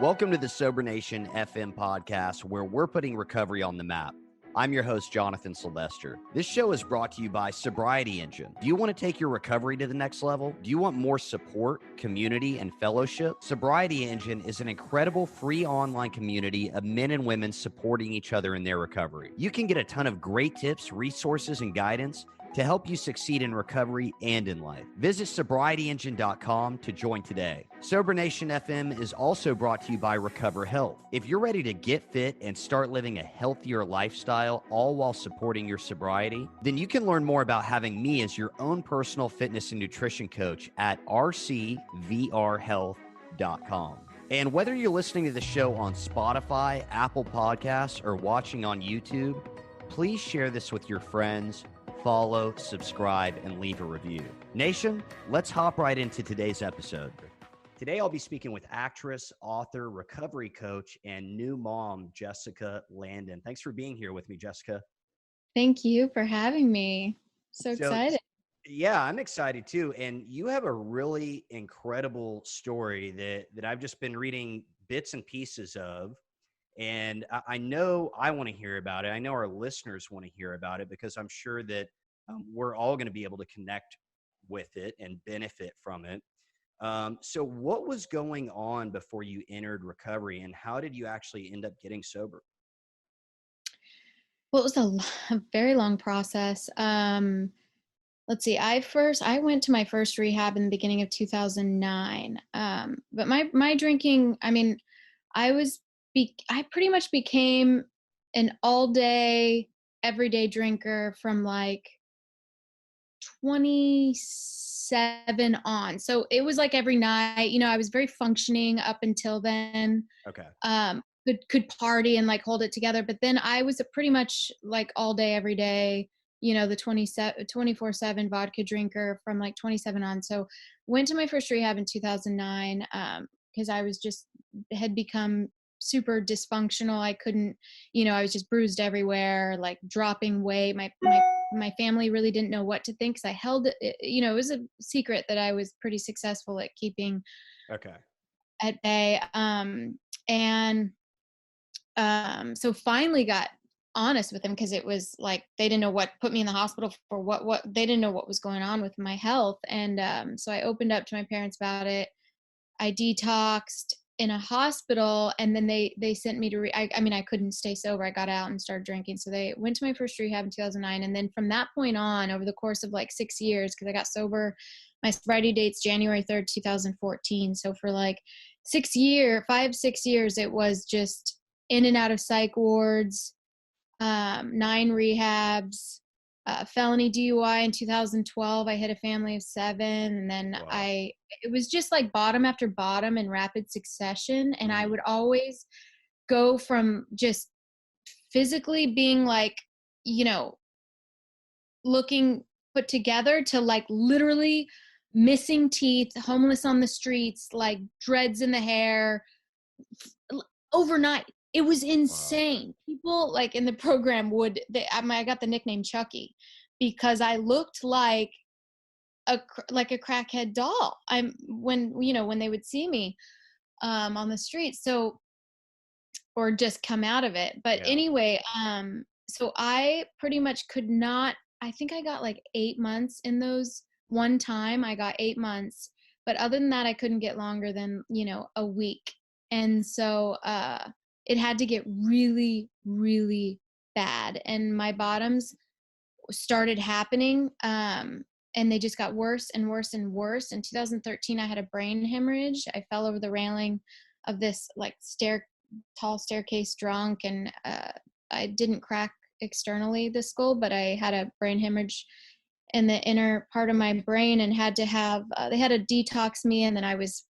Welcome to the Sober Nation FM podcast, where we're putting recovery on the map. I'm your host, Jonathan Sylvester. This show is brought to you by Sobriety Engine. Do you want to take your recovery to the next level? Do you want more support, community, and fellowship? Sobriety Engine is an incredible free online community of men and women supporting each other in their recovery. You can get a ton of great tips, resources, and guidance to help you succeed in recovery and in life. Visit sobrietyengine.com to join today. Sober Nation FM is also brought to you by Recover Health. If you're ready to get fit and start living a healthier lifestyle, all while supporting your sobriety, then you can learn more about having me as your own personal fitness and nutrition coach at rcvrhealth.com. And whether you're listening to the show on Spotify, Apple Podcasts, or watching on YouTube, please share this with your friends. Follow, subscribe, and leave a review. Nation, let's hop right into today's episode. Today, I'll be speaking with actress, author, recovery coach, and new mom, Jessica Landon. Thanks for being here with me, Jessica. Thank you for having me. So excited. Yeah, I'm excited too. And you have a really incredible story that I've just been reading bits and pieces of. And I know I want to hear about it. I know our listeners want to hear about it because I'm sure that we're all going to be able to connect with it and benefit from it. So what was going on before you entered recovery, and how did you actually end up getting sober? Well, it was a very long process. Let's see. I went to my first rehab in the beginning of 2009. But my drinking, I pretty much became an all day, everyday drinker from like 27 on. So it was like every night, I was very functioning up until then. Okay. Could party and like hold it together. But then I was pretty much like all day, every day, the 24/7 vodka drinker from like 27 on. So went to my first rehab in 2009 because I had become super dysfunctional. I couldn't, I was just bruised everywhere, like dropping weight. My family really didn't know what to think because I held it, it was a secret that I was pretty successful at keeping at bay. So finally got honest with them because it was like they didn't know what put me in the hospital for what they didn't know what was going on with my health. And so I opened up to my parents about it. I detoxed in a hospital, and then they sent me to I couldn't stay sober. I got out and started drinking. So they went to my first rehab in 2009, and then from that point on, over the course of like 6 years, because I got sober, my sobriety date's January 3rd, 2014. So for like 6 years, it was just in and out of psych wards, 9 rehabs, felony DUI in 2012. I hit a family of 7, and then wow. It was just like bottom after bottom in rapid succession. And I would always go from just physically being like, looking put together to like literally missing teeth, homeless on the streets, like dreads in the hair overnight. It was insane. Wow. People like in the program I got the nickname Chucky because I looked like a crackhead doll. When they would see me on the street, or just come out of it. But yeah. Anyway, so I pretty much could not. I think I got like 8 months in those. One time I got 8 months, but other than that, I couldn't get longer than a week. And so it had to get really, really bad. And my bottoms started happening, and they just got worse and worse and worse. In 2013, I had a brain hemorrhage. I fell over the railing of this like tall staircase drunk, and I didn't crack externally the skull, but I had a brain hemorrhage in the inner part of my brain, and had to have they had to detox me. And then I was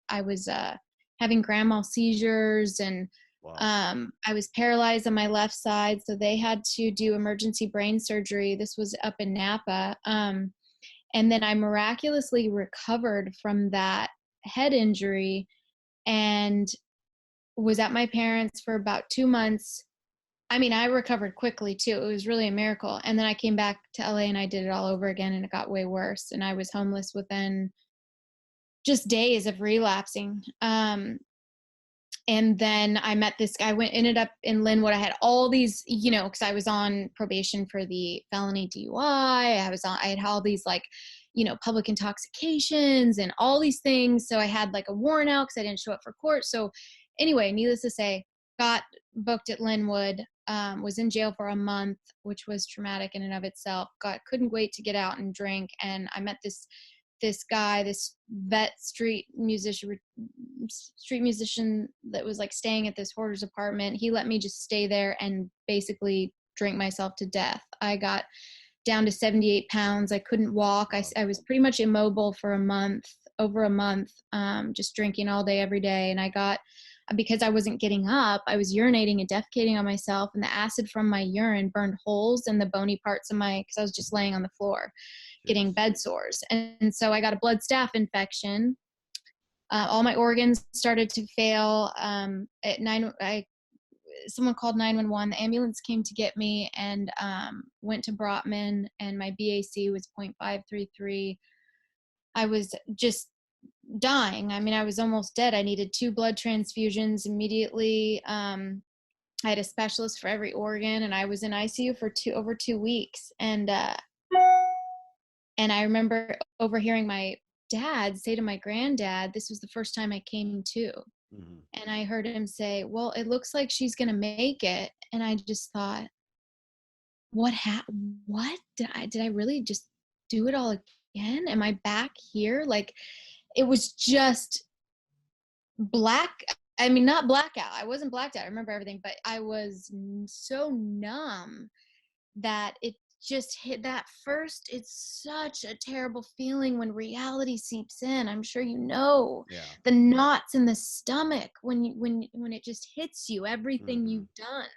having grand mal seizures, and wow. I was paralyzed on my left side, so they had to do emergency brain surgery. This was up in Napa. And then I miraculously recovered from that head injury and was at my parents' for about 2 months. I mean, I recovered quickly too. It was really a miracle. And then I came back to LA and I did it all over again, and it got way worse. And I was homeless within just days of relapsing. And then I met this guy, ended up in Linwood. I had all these, you know, cause I was on probation for the felony DUI. I had all these like, you know, public intoxications and all these things. So I had like a warrant out cause I didn't show up for court. So anyway, needless to say, got booked at Linwood, was in jail for a month, which was traumatic in and of itself. Couldn't wait to get out and drink. And I met this guy, this vet street musician that was like staying at this hoarder's apartment. He let me just stay there and basically drink myself to death. I got down to 78 pounds. I couldn't walk. I was pretty much immobile for over a month, just drinking all day, every day. And because I wasn't getting up, I was urinating and defecating on myself, and the acid from my urine burned holes in the bony parts of because I was just laying on the floor getting bed sores. And so I got a blood staph infection. All my organs started to fail. Someone called 911. The ambulance came to get me, and went to Brotman, and my BAC was 0.533. I was just dying. I mean, I was almost dead. I needed 2 blood transfusions immediately. I had a specialist for every organ, and I was in ICU for over 2 weeks. And I remember overhearing my dad say to my granddad, this was the first time I came to. Mm-hmm. And I heard him say, well, it looks like she's going to make it. And I just thought, what did I really just do it all again? Am I back here? Like, it was just I mean, not blackout. I wasn't blacked out. I remember everything, but I was so numb that it just hit that first. It's such a terrible feeling when reality seeps in. I'm sure you know, the knots in the stomach when it just hits you, everything you've done,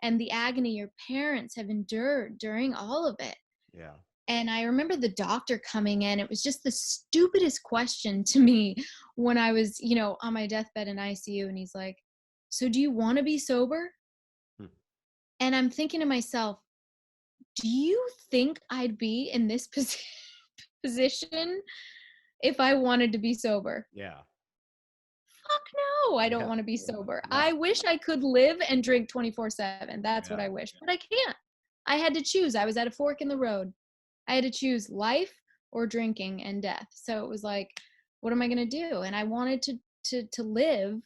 and the agony your parents have endured during all of it. Yeah. And I remember the doctor coming in. It was just the stupidest question to me when I was, you know, on my deathbed in ICU. And he's like, so do you want to be sober? And I'm thinking to myself, do you think I'd be in this position if I wanted to be sober? Yeah. Fuck no, I don't want to be sober. No. I wish I could live and drink 24/7. That's what I wish, but I can't. I had to choose. I was at a fork in the road. I had to choose life or drinking and death. So it was like, what am I going to do? And I wanted to live.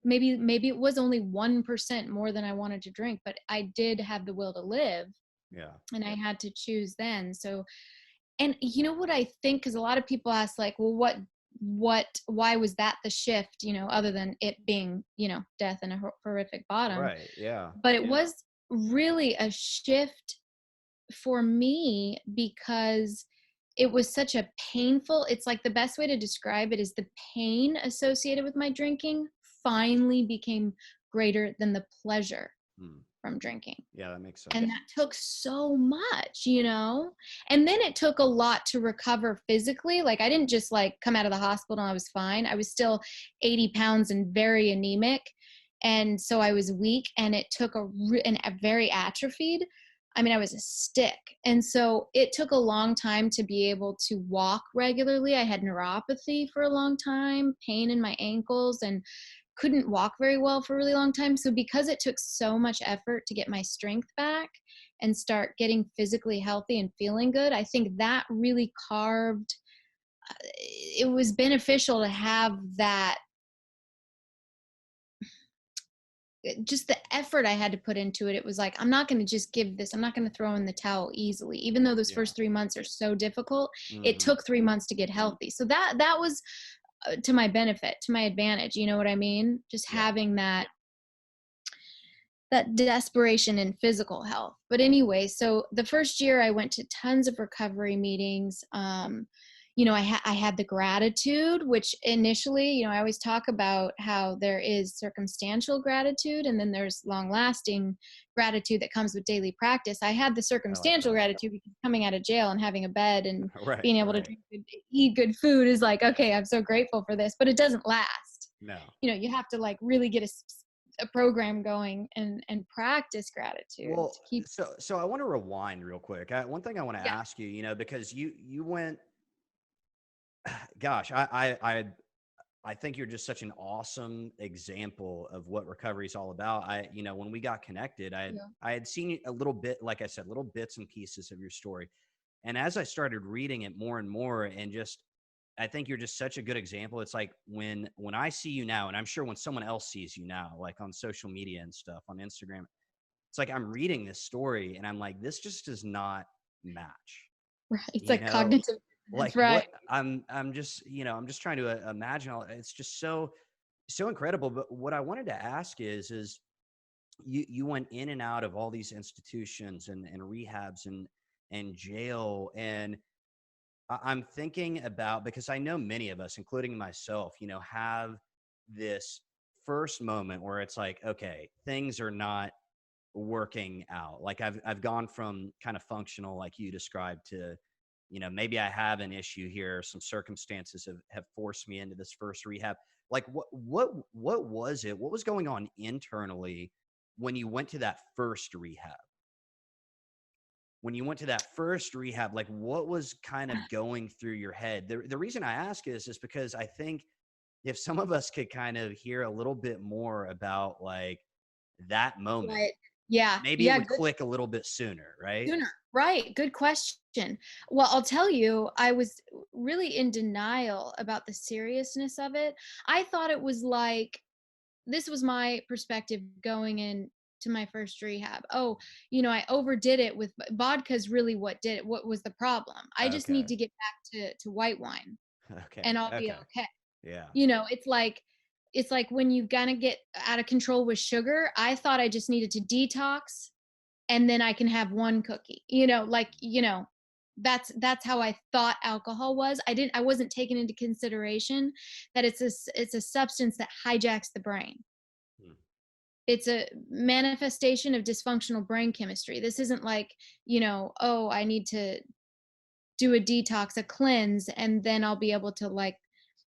Maybe it was only 1% more than I wanted to drink, but I did have the will to live. Yeah. And I had to choose then. So, and you know what I think, because a lot of people ask like, well, why was that the shift, you know, other than it being, you know, death and a horrific bottom. Right. Yeah. But it was really a shift for me because it was such a painful, it's like the best way to describe it is the pain associated with my drinking finally became greater than the pleasure from drinking. Yeah, that makes sense. And that took so much, you know? And then it took a lot to recover physically. Like I didn't just like come out of the hospital and I was fine. I was still 80 pounds and very anemic. And so I was weak, and it took a very atrophied. I mean, I was a stick. And so it took a long time to be able to walk regularly. I had neuropathy for a long time, pain in my ankles, and couldn't walk very well for a really long time. So because it took so much effort to get my strength back and start getting physically healthy and feeling good, I think that really it was beneficial to have that, just the effort I had to put into it. It was like, I'm not going to just give this, I'm not going to throw in the towel easily, even though those first 3 months are so difficult. It took 3 months to get healthy. So that was to my benefit, to my advantage. You know what I mean? Just having that desperation in physical health. But anyway, so the first year I went to tons of recovery meetings. You know, I had the gratitude, which initially, you know, I always talk about how there is circumstantial gratitude and then there's long lasting gratitude that comes with daily practice. I had the circumstantial gratitude because coming out of jail and having a bed and being able to eat good food is like, okay, I'm so grateful for this, but it doesn't last. No. You know, you have to like really get a program going and practice gratitude. Well, so I want to rewind real quick. One thing I want to ask you, you know, because you went, gosh, I think you're just such an awesome example of what recovery is all about. When we got connected, Yeah. I had seen a little bit, like I said, little bits and pieces of your story. And as I started reading it more and more, and just, I think you're just such a good example. It's like when I see you now, and I'm sure when someone else sees you now, like on social media and stuff, on Instagram, it's like I'm reading this story and I'm like, this just does not match. Right. It's You like know, cognitive. like That's right. what I'm just, I'm just trying to imagine it's just so incredible. But what I wanted to ask is you went in and out of all these institutions and rehabs and jail. And I'm thinking about, because I know many of us, including myself, have this first moment where it's like, okay, things are not working out. Like I've gone from kind of functional, like you described, to, maybe I have an issue here. Some circumstances have forced me into this first rehab. Like what was it? What was going on internally when you went to that first rehab? When you went to that first rehab, like what was kind of going through your head? The reason I ask is because I think if some of us could kind of hear a little bit more about like that moment, Right. Yeah. maybe it Yeah. would Good. click a little bit sooner, right? Sooner. Right. Good question. Well, I'll tell you, I was really in denial about the seriousness of it. I thought it was like, this was my perspective going in to my first rehab. Oh, I overdid it with vodka's really what did it. What was the problem? I just need Okay. to get back to white wine Okay. and I'll be Okay. okay. Yeah. It's like when you gonna get out of control with sugar, I thought I just needed to detox and then I can have one cookie. That's how I thought alcohol was. I wasn't taking into consideration that it's a substance that hijacks the brain. Hmm. It's a manifestation of dysfunctional brain chemistry. This isn't like, oh, I need to do a detox, a cleanse, and then I'll be able to like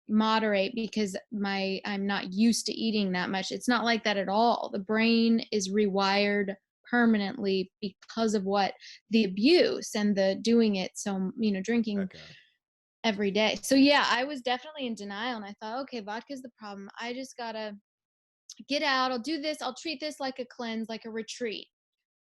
moderate because I'm not used to eating that much. It's not like that at all. The brain is rewired permanently because of what the abuse and the doing it, so drinking Okay. every day. So yeah, I was definitely in denial and I thought, okay, vodka's the problem. I just got to get out. I'll do this. I'll treat this like a cleanse, like a retreat,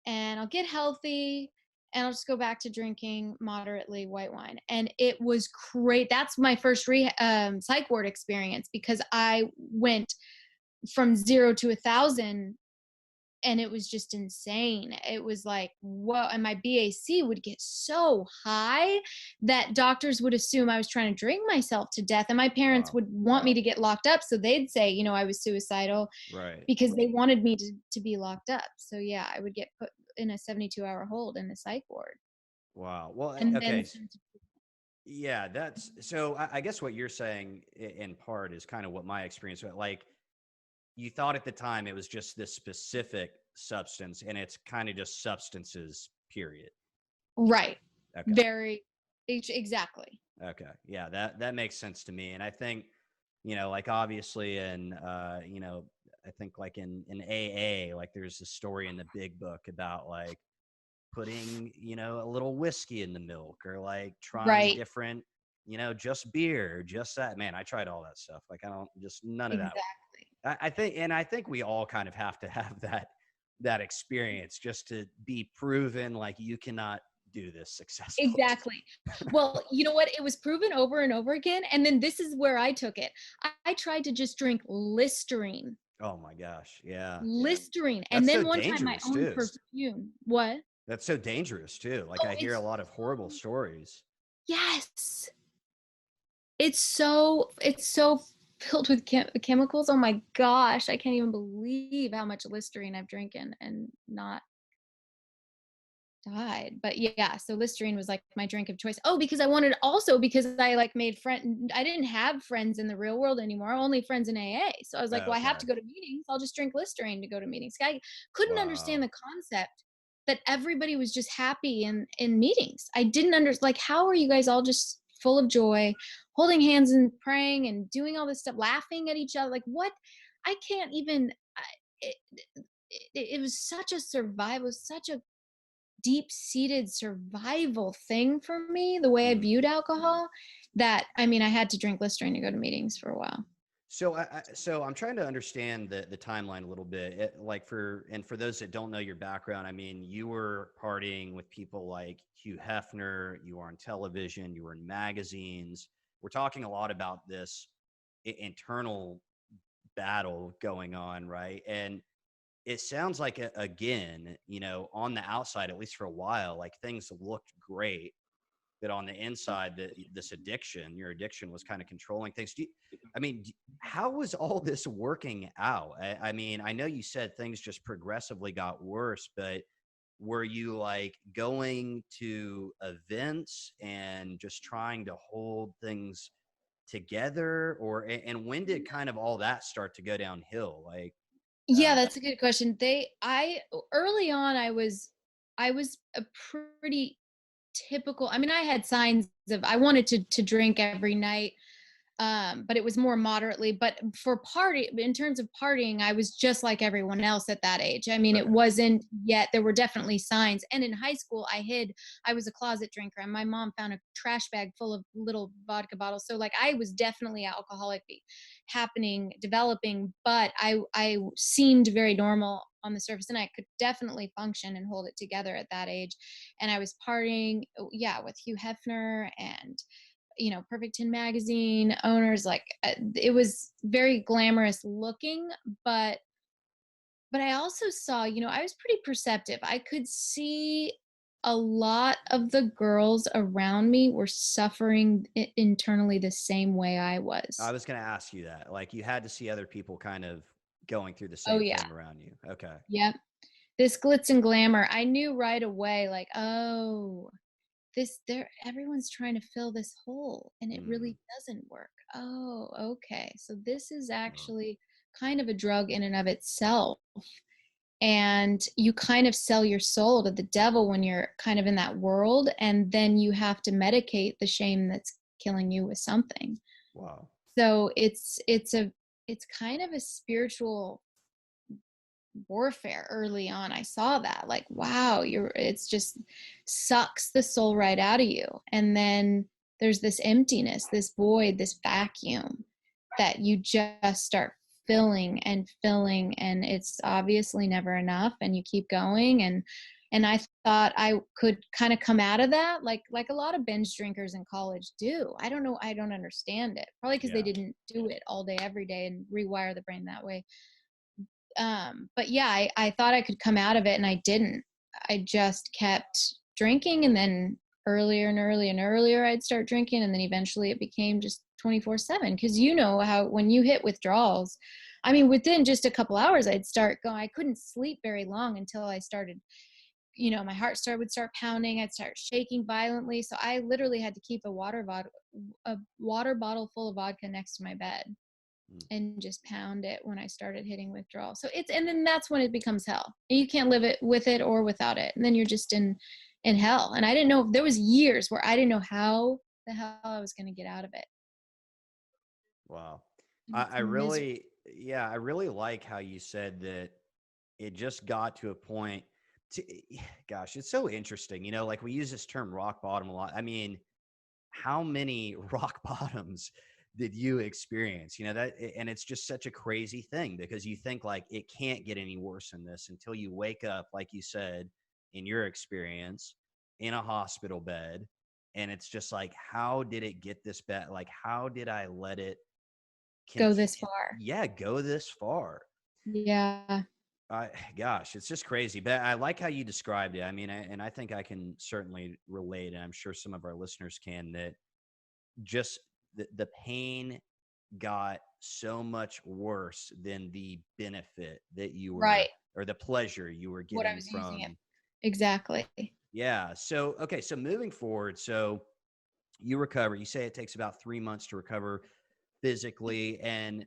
and I'll get healthy and I'll just go back to drinking moderately white wine. And it was great. That's my first psych ward experience because I went from 0 to 1,000 and it was just insane. It was like, whoa. And my BAC would get so high that doctors would assume I was trying to drink myself to death. And my parents Wow. would want me to get locked up. So they'd say, I was suicidal Right. because they wanted me to be locked up. So yeah, I would get put in a 72-hour hold in a psych ward. Wow. Well, And then okay. Yeah, that's so I guess what you're saying in part is kind of what my experience was like. You thought at the time it was just this specific substance and it's kind of just substances, period. right. Okay. Very exactly. Okay. Yeah, that makes sense to me. And I think, like obviously I think like in AA, like there's a story in the big book about like putting, a little whiskey in the milk or like trying Right. different, just beer, just that. Man, I tried all that stuff. Like I don't just none of that. Exactly. I think we all kind of have to have that experience just to be proven like you cannot do this successfully. Exactly. Well, you know what? It was proven over and over again. And then this is where I took it. I tried to just drink Listerine. Oh my gosh. Yeah. Listerine. And That's so then one time my dangerous own too. perfume. What? That's so dangerous too. Like Oh, I hear a it's lot of horrible so stories. yes. It's so filled with chemicals. Oh my gosh, I can't even believe how much Listerine I've drinking and not died. But yeah, so Listerine was like my drink of choice. Oh, because I like made friend. I didn't have friends in the real world anymore, only friends in AA. So I was like, well, I have Okay. to go to meetings. I'll just drink Listerine to go to meetings. I couldn't understand Wow. the concept that everybody was just happy in meetings. I didn't understand, like, how are you guys all just full of joy, holding hands and praying and doing all this stuff, laughing at each other? Like, what? I can't even. It, it was such a survival, such a deep-seated survival thing for me, the way I Hmm. viewed alcohol, that I mean, I had to drink Listerine to go to meetings for a while. So I'm trying to understand the timeline a little bit. Like for those that don't know your background, I mean, you were partying with people like Hugh Hefner. You were on television. You were in magazines. We're talking a lot about this internal battle going on, right? And it sounds like again, on the outside, at least for a while, like things looked great, but on the inside, this addiction, your addiction was kind of controlling things. I mean, how was all this working out? I mean, I know you said things just progressively got worse, but were you like going to events and just trying to hold things together, or and when did kind of all that start to go downhill? Like, Yeah, uh, that's a good question. I early on, I was a pretty typical. I mean, I had signs of I wanted to drink every night, but it was more moderately. But for party, in terms of partying, I was just like everyone else at that age. I mean, it okay, wasn't yet, there were definitely signs. And in high school, I was a closet drinker, and my mom found a trash bag full of little vodka bottles. So like I was definitely alcoholic developing, but I seemed very normal on the surface, and I could definitely function and hold it together at that age. And I was partying, yeah, with Hugh Hefner and Perfect 10 magazine owners. Like it was very glamorous looking, but I also saw, I was pretty perceptive. I could see a lot of the girls around me were suffering internally the same way I I was. was going to ask you that. Like, you had to see other people kind of going through the Oh same yeah. thing around you. Okay. Yep. This glitz and glamour. I knew right away, like, oh, everyone's trying to fill this hole and it Mm, really doesn't work. Oh, okay. So this is no. actually kind of a drug in and of itself. And you kind of sell your soul to the devil when you're kind of in that world, and then you have to medicate the shame that's killing you with something. Wow. So it's kind of a spiritual warfare early on. I saw that, like, wow, it's just sucks the soul right out of you. And then there's this emptiness, this void, this vacuum that you just start filling and filling, and it's obviously never enough, and you keep going. And I thought I could kind of come out of that, like a lot of binge drinkers in college do. I don't know, I don't understand it, probably because they Yeah. didn't do it all day every day and rewire the brain that way. But yeah, I thought I could come out of it, and I didn't. I just kept drinking, and then earlier and earlier and earlier I'd start drinking, and then eventually it became just 24/7. Because you know how when you hit withdrawals, I mean, within just a couple hours I'd start going. I couldn't sleep very long until I started, my would start pounding. I'd start shaking violently. So I literally had to keep a water bottle full of vodka next to my bed Mm. and just pound it when I started hitting withdrawal. So and then that's when it becomes hell. You can't live it with it or without it. And then you're just in hell. And I didn't know, there was years where I didn't know how the hell I was going to get out of it. Wow. It's I miserable. really, yeah, I really like how you said that it just got to a point to, gosh, it's so interesting. Like we use this term rock bottom a lot. I mean, how many rock bottoms did you experience? And it's just such a crazy thing because you think like it can't get any worse than this until you wake up, like you said, in your experience, in a hospital bed. And it's just like, how did it get this bad? Like, how did I let it Go continue? this far. Yeah, go this far. Yeah. Gosh, it's just crazy. But I like how you described it. I mean, and I think I can certainly relate, and I'm sure some of our listeners can, that just the pain got so much worse than the benefit that you were, Right. or the pleasure you were What I getting was using it. from. Exactly. Yeah. So, okay. So moving forward, so you recover, you say it takes about 3 months to recover physically. And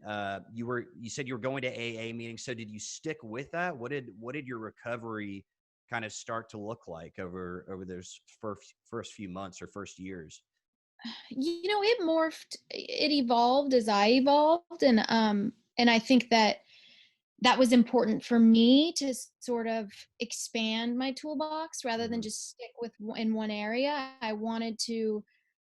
you said you were going to AA meetings. So did you stick with that? What did your recovery kind of start to look like over those first few months or first years? It morphed, it evolved as I evolved. And I think that was important for me to sort of expand my toolbox rather than Mm, just stick in one area. I wanted to,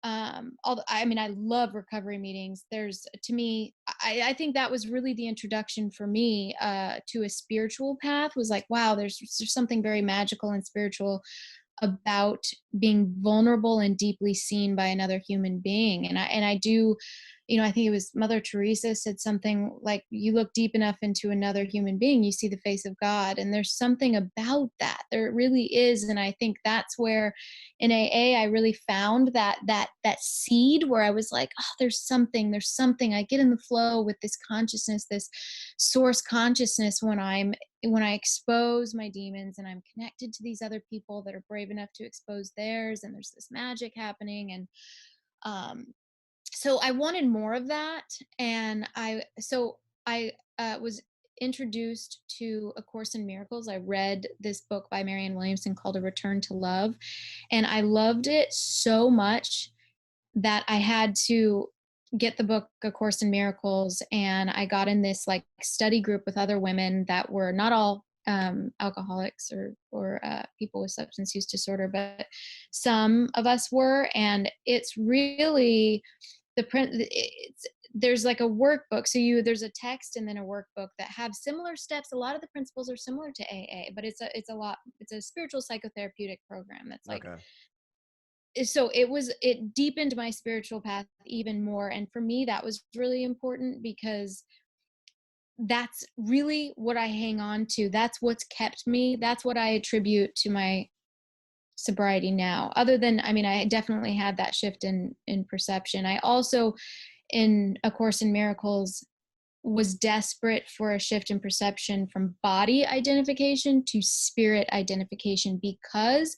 although I mean, I love recovery meetings. To me, I think that was really the introduction for me to a spiritual path, was like, wow, there's something very magical and spiritual about being vulnerable and deeply seen by another human being. And I do, I think it was Mother Teresa said something like, you look deep enough into another human being, you see the face of God. And there's something about that. There really is. And I think that's where in AA, I really found that seed where I was like, oh, there's something. I get in the flow with this consciousness, this source consciousness, when I expose my demons and I'm connected to these other people that are brave enough to expose theirs, and there's this magic happening. And so I wanted more of that. And I was introduced to A Course in Miracles. I read this book by Marianne Williamson called A Return to Love, and I loved it so much that I had to get the book A Course in Miracles. And I got in this like study group with other women that were not all alcoholics or people with substance use disorder, but some of us were. And it's really there's like a workbook. So there's a text and then a workbook that have similar steps. A lot of the principles are similar to AA, but it's a spiritual psychotherapeutic program that's like, Okay. so it deepened my spiritual path even more. And for me, that was really important, because that's really what I hang on to. That's what's kept me. That's what I attribute to my sobriety now. Other than, I definitely had that shift in perception. I also, in A Course in Miracles, was desperate for a shift in perception from body identification to spirit identification, because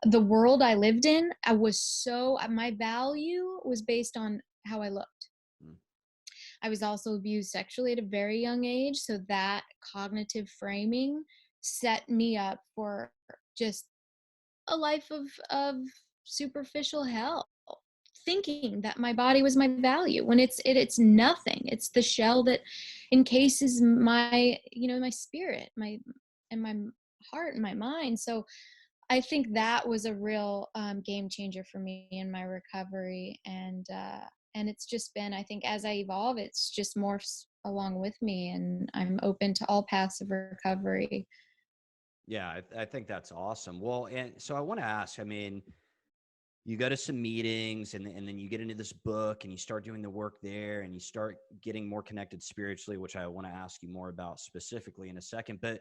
the world I lived in, my value was based on how I looked. I was also abused sexually at a very young age. So that cognitive framing set me up for just a life of superficial hell, thinking that my body was my value, when it's nothing. It's the shell that encases my, my spirit, my heart and my mind. So I think that was a real game changer for me in my recovery. And it's just been, I think, as I evolve, it's just morphs along with me, and I'm open to all paths of recovery. Yeah, I think that's awesome. Well, and so I want to ask, you go to some meetings and then you get into this book and you start doing the work there and you start getting more connected spiritually, which I want to ask you more about specifically in a second. But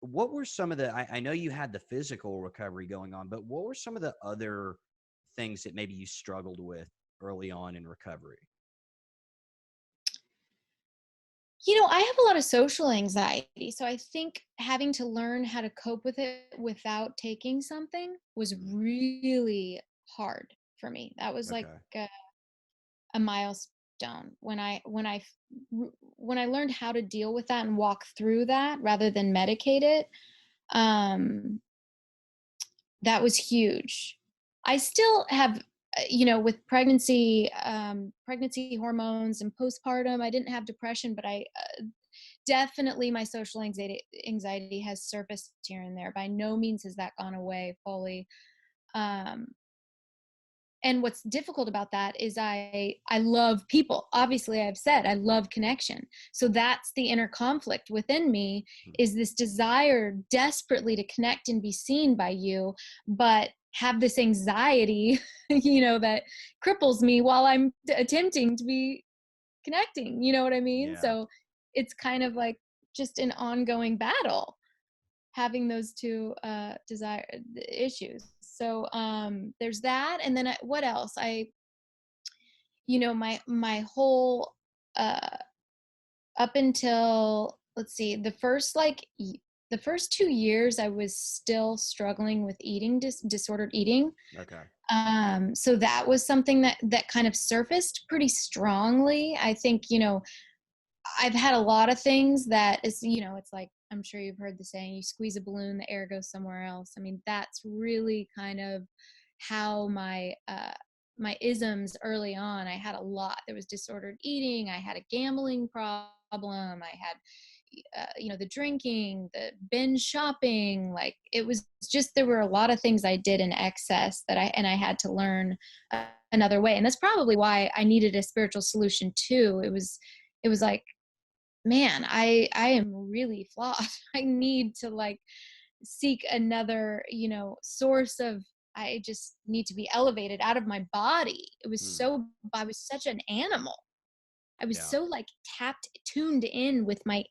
what were some of I know you had the physical recovery going on, but what were some of the other things that maybe you struggled with early on in recovery? I have a lot of social anxiety. So I think having to learn how to cope with it without taking something was really hard for me. That was like Okay. a milestone when I learned how to deal with that and walk through that rather than medicate it. That was huge. I still have, with pregnancy hormones and postpartum, I didn't have depression, but I definitely, my social anxiety has surfaced here and there. By no means has that gone away fully. And what's difficult about that is I love people. Obviously, I've said I love connection. So that's the inner conflict within me, is this desire desperately to connect and be seen by you, but have this anxiety, that cripples me while I'm attempting to be connecting. You know what I mean? Yeah. So it's kind of like just an ongoing battle, having those two issues. So there's that. And then what else? My whole up until, let's see, the first 2 years I was still struggling with eating disordered eating. Okay. So that was something that kind of surfaced pretty strongly. I think, I've had a lot of things that is, it's like, I'm sure you've heard the saying, you squeeze a balloon, the air goes somewhere else. That's really kind of how my isms early on. I had a lot. There was disordered eating. I had a gambling problem. I had, the drinking, the binge shopping. Like, it was just, there were a lot of things I did in excess that I had to learn another way. And that's probably why I needed a spiritual solution too. It was it was like, man, I am really flawed. I need to like seek another, source of, I just need to be elevated out of my body. Hmm. I was such an animal. I was Yeah. so like tuned in with my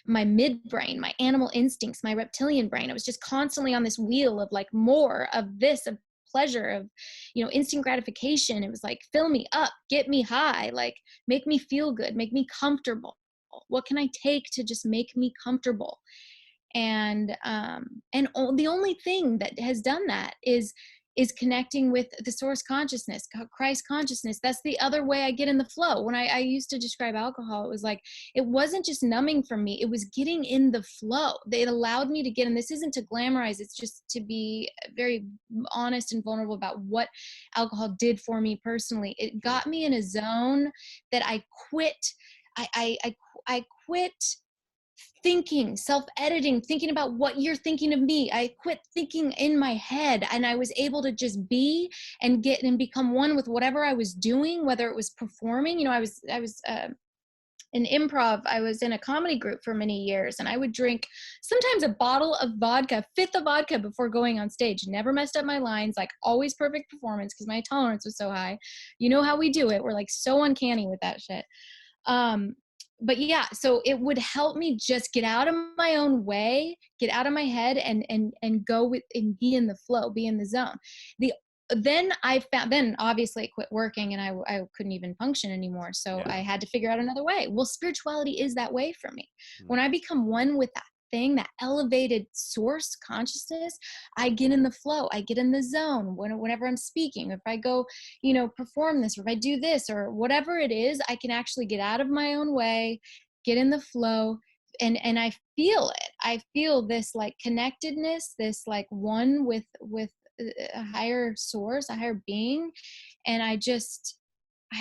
midbrain, my animal instincts, my reptilian brain. I was just constantly on this wheel of like more of this, of pleasure, of instant gratification. It was like, fill me up, get me high, like make me feel good, make me comfortable. What can I take to just make me comfortable? The only thing that has done that is connecting with the source consciousness, Christ consciousness. That's the other way I get in the flow. When I used to describe alcohol, it was like, it wasn't just numbing for me, it was getting in the flow. It allowed me to get in. This isn't to glamorize, it's just to be very honest and vulnerable about what alcohol did for me personally. It Sure. got me in a zone that I quit. I quit thinking, self-editing, thinking about what you're thinking of me. I quit thinking in my head, and I was able to just be and get and become one with whatever I was doing, whether it was performing. I was in improv. I was in a comedy group for many years, and I would drink sometimes a bottle of vodka, fifth of vodka before going on stage. Never messed up my lines, like always perfect performance because my tolerance was so high. You know how we do it. We're like so uncanny with that shit. Um, but yeah, so it would help me just get out of my own way, get out of my head, and go with and be in the flow, be in the zone. The then obviously I quit working, and I couldn't even function anymore. So I Yeah. had to figure out another way. Well, spirituality is that way for me. Hmm. When I become one with that thing, that elevated source consciousness, I get in the flow, I get in the zone whenever I'm speaking. If I go perform this, or if I do this, or whatever it is, I can actually get out of my own way, get in the flow, and I feel it. I feel this like connectedness, this like one with a higher source, a higher being. And I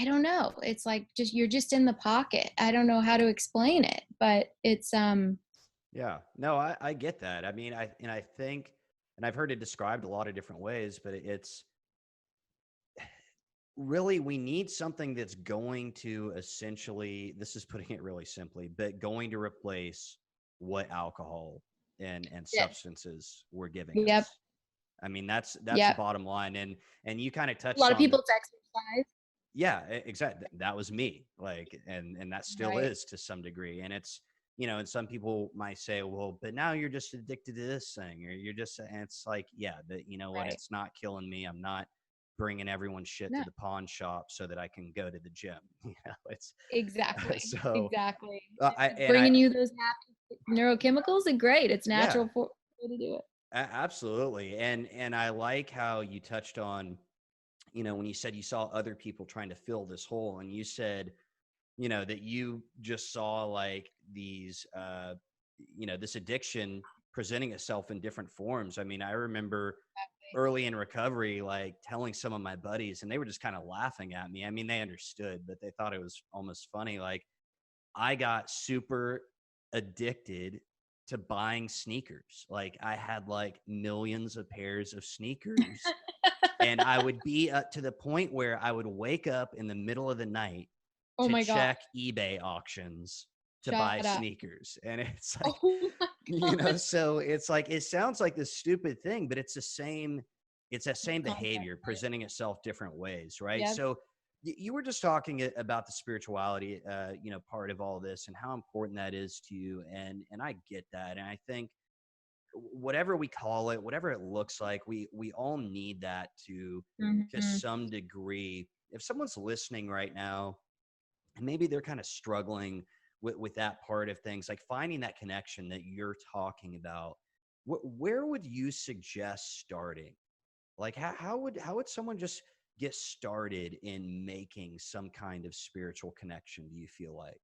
don't know. It's like you're just in the pocket. I don't know how to explain it, but it's Yeah. No, I get that. I mean, I think, and I've heard it described a lot of different ways, but it's really, we need something that's going to essentially, this is putting it really simply, but going to replace what alcohol and yeah. substances were giving Yep. us. I mean, that's the Yep. bottom line. And you kind of A touched lot of on the, people it's exercise. yeah, exactly. That was me. Like, and that still Right. is to some degree. And it's, and some people might say, well, but now you're just addicted to this thing, or you're just, and it's like, yeah, but you know what? Right. It's not killing me. I'm not bringing everyone's shit to No. the pawn shop so that I can go to the gym. It's Exactly. so, Exactly. I, If it's and I, bringing you those happy neurochemicals, then great. It's yeah, natural for way to do it. absolutely. And I like how you touched on, when you said you saw other people trying to fill this hole, and you said, that you just saw like these, this addiction presenting itself in different forms. I mean, I remember early in recovery, like telling some of my buddies, and they were just kind of laughing at me. I mean, they understood, but they thought it was almost funny. Like, I got super addicted to buying sneakers. Like, I had like millions of pairs of sneakers, and I would be up to the point where I would wake up in the middle of the night Oh to my gosh. check eBay auctions to buy Shut up. sneakers. And it's like, Oh my gosh. so it's like, it sounds like this stupid thing, but it's that same Concept. behavior presenting itself different ways. Right. Yep. So you were just talking about the spirituality, part of all this and how important that is to you. And I get that. And I think whatever we call it, whatever it looks like, we all need that to Mhm. some degree. If someone's listening right now, and maybe they're kind of struggling with that part of things, like finding that connection that you're talking about, where would you suggest starting? Like, how would someone just get started in making some kind of spiritual connection, do you feel like?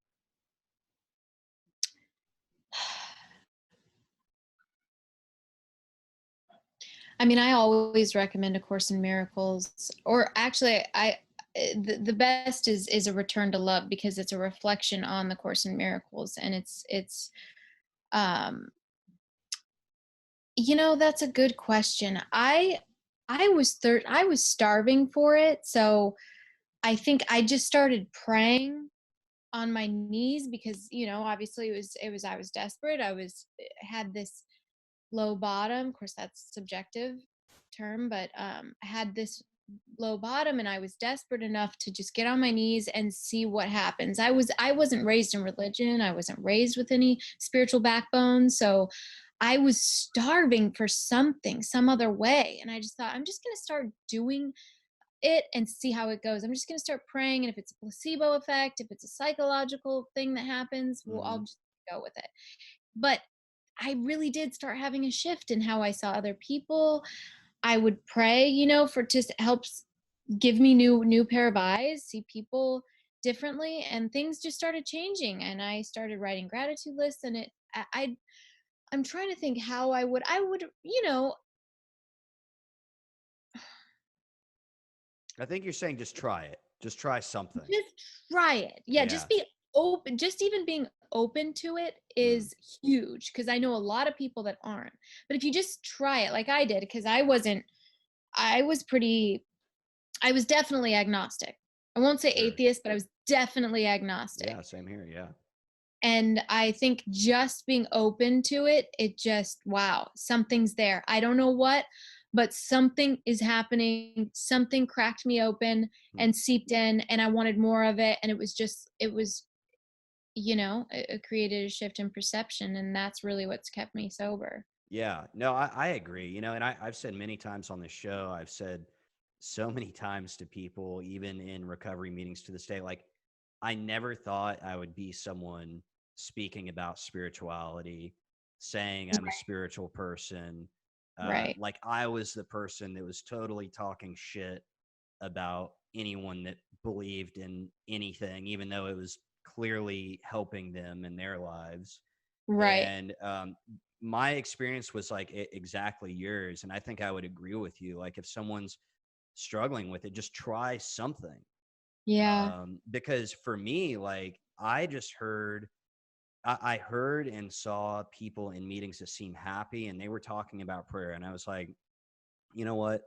I mean, I always recommend A Course in Miracles, or actually, the best is A Return to Love, because it's a reflection on the Course in Miracles, and it's um that's a good question. I was starving for it, so I think I just started praying on my knees because, obviously I was desperate. Had this low bottom. Of course, that's subjective term, but I had this low bottom and I was desperate enough to just get on my knees and see what happens. I wasn't raised in religion. I wasn't raised with any spiritual backbone. So I was starving for something, some other way. And I just thought, I'm just going to start doing it and see how it goes. I'm just going to start praying. And if it's a placebo effect, if it's a psychological thing that happens, well, I'll Mm-hmm. just go with it. But I really did start having a shift in how I saw other people. I would pray, for just helps give me new pair of eyes, see people differently, and things just started changing. And I started writing gratitude lists, and I'm trying to think how I would. I think you're saying just try it. Just try something. Just try it. Yeah, Yeah. just be open. Just even being open to it Mm. is huge because I know a lot of people that aren't. But if you just try it like I did, because I was pretty, I was definitely agnostic. I won't say Sure. atheist, but I was definitely agnostic. Yeah, same here. Yeah. And I think just being open to it, it just, wow, something's there. I don't know what, but something is happening. Something cracked me open Hmm. and seeped in, and I wanted more of it. And it created a shift in perception. And that's really what's kept me sober. Yeah, no, I agree. And I've said many times on this show, I've said so many times to people, even in recovery meetings to this day, like, I never thought I would be someone speaking about spirituality, saying I'm a Right. spiritual person. Right. Like, I was the person that was totally talking shit about anyone that believed in anything, even though it was clearly helping them in their lives. Right. And my experience was like exactly yours. And I think I would agree with you. Like, if someone's struggling with it, just try something. Yeah. Because for me, like, I heard and saw people in meetings that seemed happy and they were talking about prayer. And I was like, you know what?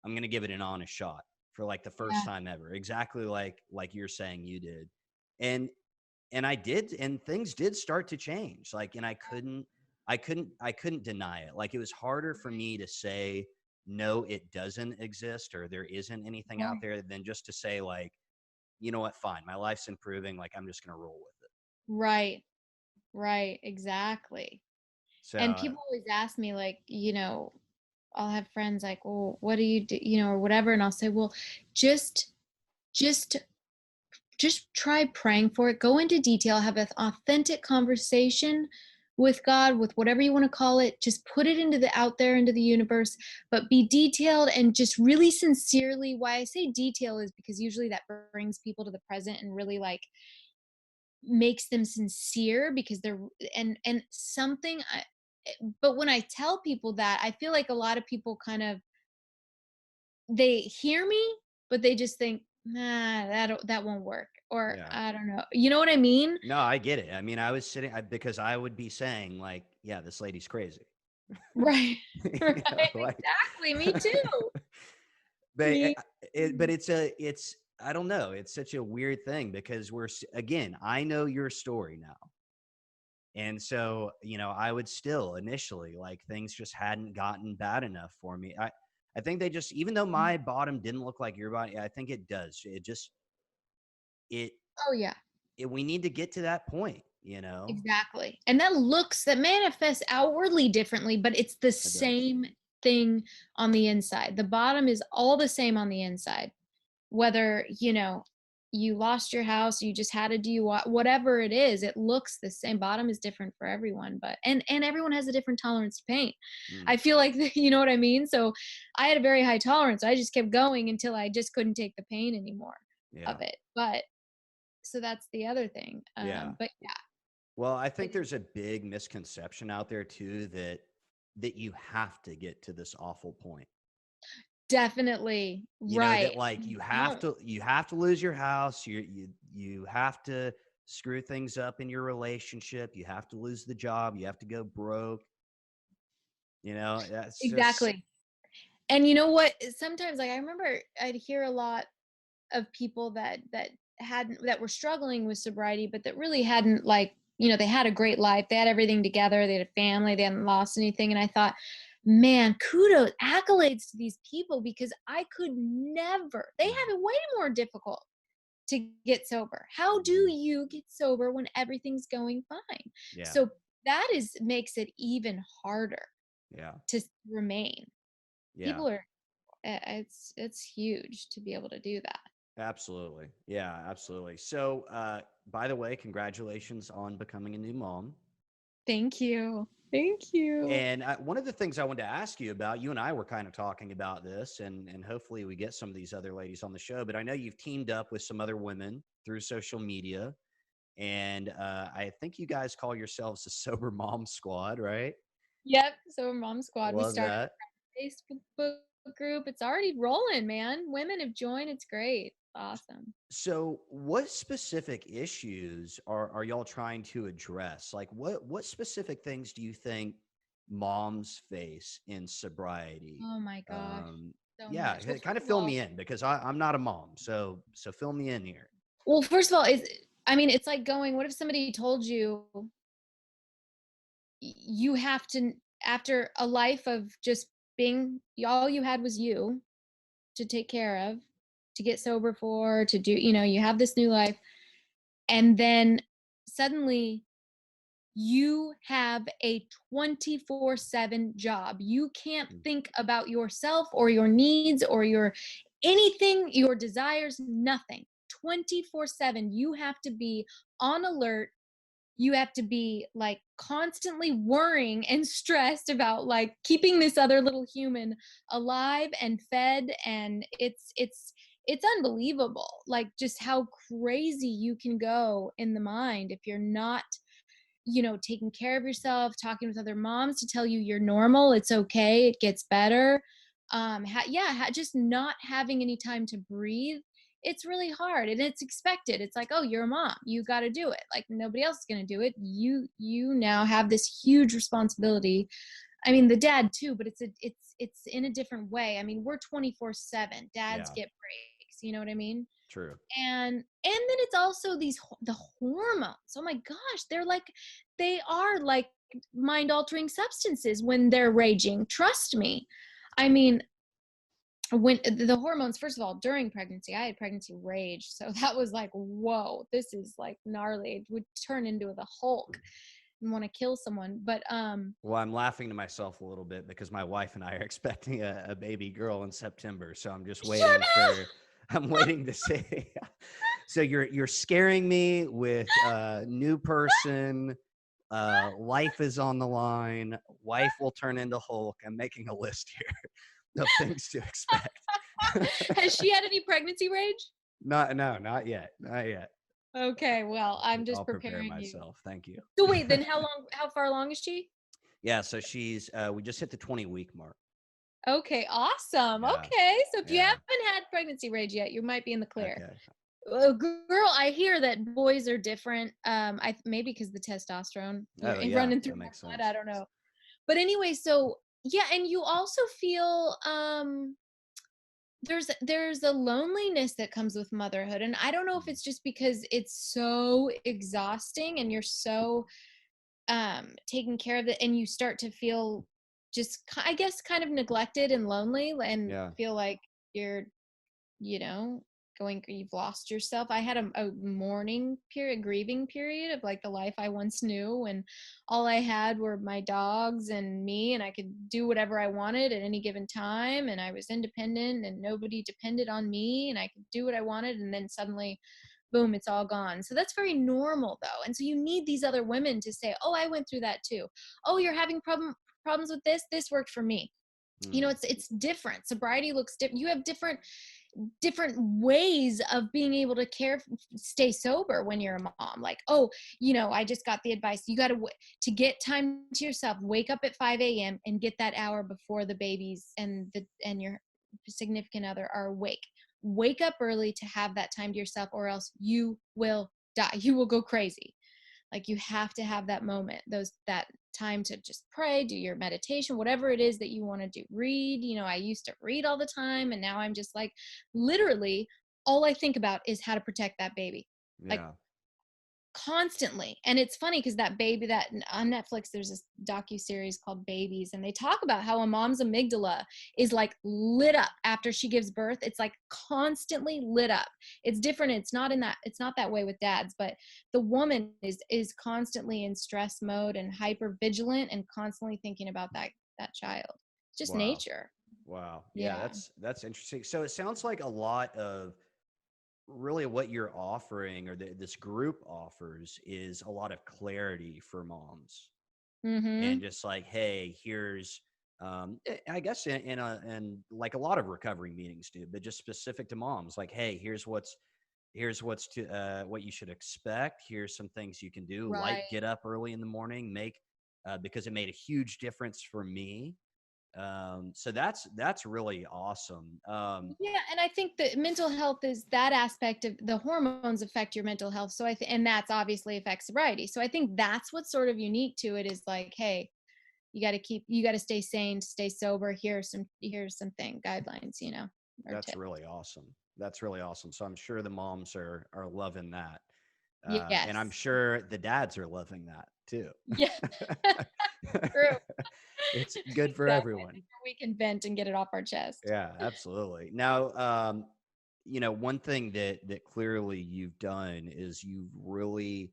I'm going to give it an honest shot for like the first Yeah. time ever. Exactly like you're saying you did. And I did, and things did start to change. Like, and I couldn't deny it. Like, it was harder for me to say no, it doesn't exist, or there isn't anything out Right. there, than just to say, like, you know what, fine, my life's improving, like, I'm just gonna roll with it. Right. Right. Exactly. And So people always ask me, like, I'll have friends like, well, what do you do, or whatever. And I'll say, well, just, just, just try praying for it. Go into detail, have an authentic conversation with God, with whatever you want to call it. Just put it out there into the universe, but be detailed and just really sincerely. Why I say detail is because usually that brings people to the present and really like makes them sincere because they're and something but when I tell people that, I feel like a lot of people kind of they hear me, but they just think, nah, that won't work, or yeah. I don't know. You know what I mean? No, I get it. I mean, I was sitting because I would be saying, like, yeah, this lady's crazy. Right. Right. Like, Exactly. Me too. but Me but too. it's I don't know. It's such a weird thing because again, I know your story now. And so, I would still initially, like, things just hadn't gotten bad enough for me. I think they just, even though my bottom didn't look like your body, I think it does. It just, it, Oh yeah. we need to get to that point. Exactly. And that manifests outwardly differently, but it's the It does. same thing on the inside. The bottom is all the same on the inside. Whether, you lost your house, you just had a DUI, whatever it is, it looks the same. Bottom is different for everyone, but and everyone has a different tolerance to pain. Mm, I feel like you know what I mean? So I had a very high tolerance. I just kept going until I just couldn't take the pain anymore yeah. of it. But so that's the other thing. Yeah. But yeah, Well, I think it, there's a big misconception out there too, that you have to get to this awful point. definitely That, right. like, You don't. you have to lose your house, you have to screw things up in your relationship, you have to lose the job, you have to go broke. That's just Exactly. And you know what? Sometimes, like, I remember I'd hear a lot of people that that were struggling with sobriety, but that really hadn't, like, they had a great life. They had everything together. They had a family. They hadn't lost anything. And I thought, man, kudos, accolades to these people, because I could never. They have it way more difficult to get sober. How do you get sober when everything's going fine? Yeah. So that makes it even harder to remain. People are, it's huge to be able to do that. Absolutely. Yeah, absolutely. So, by the way, congratulations on becoming a new mom. Thank you. Thank you. And one of the things I wanted to ask you about, you and I were kind of talking about this, and hopefully we get some of these other ladies on the show, but I know you've teamed up with some other women through social media, and I think you guys call yourselves the Sober Mom Squad, right? Yep. Sober Mom Squad. Love We started that. a Facebook group. It's already rolling, man. Women have joined. It's great. Awesome. So what specific issues are y'all trying to address? Like what specific things do you think moms face in sobriety? Oh my gosh. So Yeah, much. Well, kind first of of fill all, me in, because I'm not a mom. So fill me in here. well, first of all, it's like going, what if somebody told you you have to, after a life of just being, all you had was you to take care of, to get sober for, to do, you have this new life, and then suddenly you have a 24/7 job. You can't think about yourself or your needs or your anything, your desires, nothing. 24/7. You have to be on alert. You have to be like constantly worrying and stressed about like keeping this other little human alive and fed, and it's unbelievable, like just how crazy you can go in the mind if you're not taking care of yourself, talking with other moms to tell you you're normal, it's okay, it gets better. Just not having any time to breathe. It's really hard, and it's expected. It's like, oh, you're a mom, you got to do it. Like nobody else is going to do it. You now have this huge responsibility. I mean, the dad too, but it's in a different way. I mean, we're 24/7. Dads get breaks. You know what I mean? True. And then it's also the hormones. Oh my gosh, they are like mind altering substances when they're raging. Trust me. I mean, when the hormones, first of all, during pregnancy, I had pregnancy rage, so that was like, whoa, this is like gnarly. It would turn into the Hulk and want to kill someone. But Well, I'm laughing to myself a little bit because my wife and I are expecting a baby girl in September, so I'm just waiting for. I'm waiting to say. So you're scaring me with new person. Life is on the line. Wife will turn into Hulk. I'm making a list here of things to expect. has she had any pregnancy rage? Not yet. Not yet. Okay, well, I'm just I'll prepare preparing you. myself. Thank you. So wait, then how far along is she? Yeah, so she's we just hit the 20-week mark. Okay, awesome. Yeah, Okay, so if you yeah. haven't had pregnancy rage yet, you might be in the clear. Okay. Girl, I hear that boys are different. I maybe because the testosterone running through my blood. I don't know. But anyway, so yeah, and you also feel there's a loneliness that comes with motherhood, and I don't know if it's just because it's so exhausting and you're so taking care of it, and you start to feel just, I guess, kind of neglected and lonely, and feel like you're you know you've lost yourself. I had a mourning period, grieving period of like the life I once knew, and all I had were my dogs and me, and I could do whatever I wanted at any given time, and I was independent and nobody depended on me, and I could do what I wanted, and then suddenly boom, it's all gone. So that's very normal though. And so you need these other women to say, oh, I went through that too. Oh, you're having problems with this worked for me. It's different. Sobriety looks different. You have different ways of being able to stay sober when you're a mom. Like, oh, I just got the advice, you got to get time to yourself, wake up at 5 a.m. and get that hour before the babies and your significant other are awake. Wake up early to have that time to yourself, or else you will die. You will go crazy. Like, you have to have that moment, that time to just pray, do your meditation, whatever it is that you want to do. Read, I used to read all the time, and now I'm just like literally all I think about is how to protect that baby. Like Yeah. constantly. And it's funny because that baby, that on Netflix there's this docu-series called Babies, and they talk about how a mom's amygdala is like lit up after she gives birth. It's like constantly lit up. It's different. It's not that way with dads, but the woman is constantly in stress mode and hyper vigilant and constantly thinking about that child. It's just Wow. nature. Wow. Yeah, Yeah. that's interesting. So it sounds like a lot of really what you're offering, or this group offers, is a lot of clarity for moms, and Mhm. just like, hey, here's I guess in like a lot of recovery meetings do, but just specific to moms, like, hey, here's what's to what you should expect. Here's some things you can do, like Right. get up early in the morning, make because it made a huge difference for me. So that's really awesome. Yeah, and I think that mental health is that aspect of the hormones affect your mental health. So and that's obviously affects sobriety. So I think that's what's sort of unique to it is like, hey, you got to stay sane, stay sober. Here's some thing guidelines, or That's tips. really awesome. That's really awesome. So I'm sure the moms are loving that, and I'm Yes. sure the dads are loving that too. Yeah. True. It's good for Exactly. everyone. We can vent and get it off our chest. Yeah, absolutely. Now, one thing that clearly you've done is you've really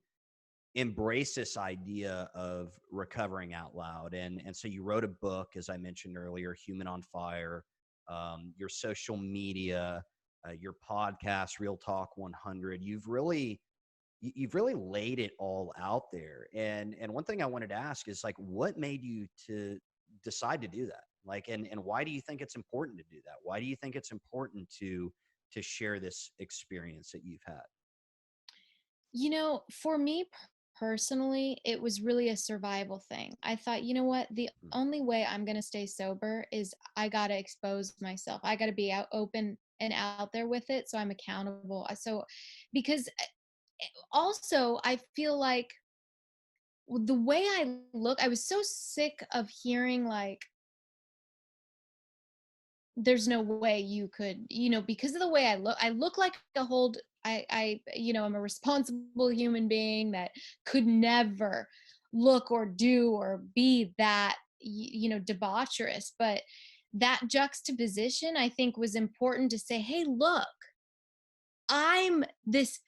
embraced this idea of recovering out loud, and so you wrote a book, as I mentioned earlier, Human on Fire, your social media, your podcast, Real Talk 100. You've really laid it all out there. And one thing I wanted to ask is, like, what made you to decide to do that? Like, and why do you think it's important to do that? Why do you think it's important to share this experience that you've had? For me personally, it was really a survival thing. I thought, you know what? The Mm. only way I'm going to stay sober is I got to expose myself. I got to be out open and out there with it so I'm accountable. So because also I feel like the way I look, I was so sick of hearing like there's no way you could, because of the way I look like a hold I'm a responsible human being that could never look or do or be that debaucherous. But that juxtaposition I think was important to say, hey, look, I'm this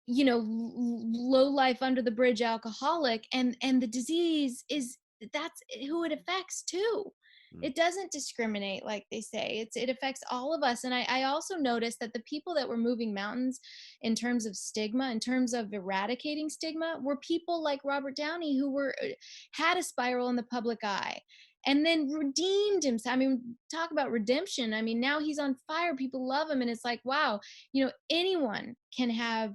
low life under the bridge alcoholic, and the disease is that's who it affects too. Mm. It doesn't discriminate, like they say. It affects all of us. And I also noticed that the people that were moving mountains in terms of stigma, in terms of eradicating stigma, were people like Robert Downey, who were had a spiral in the public eye and then redeemed himself. I mean, talk about redemption. I mean, now he's on fire, people love him, and it's like, wow, anyone can have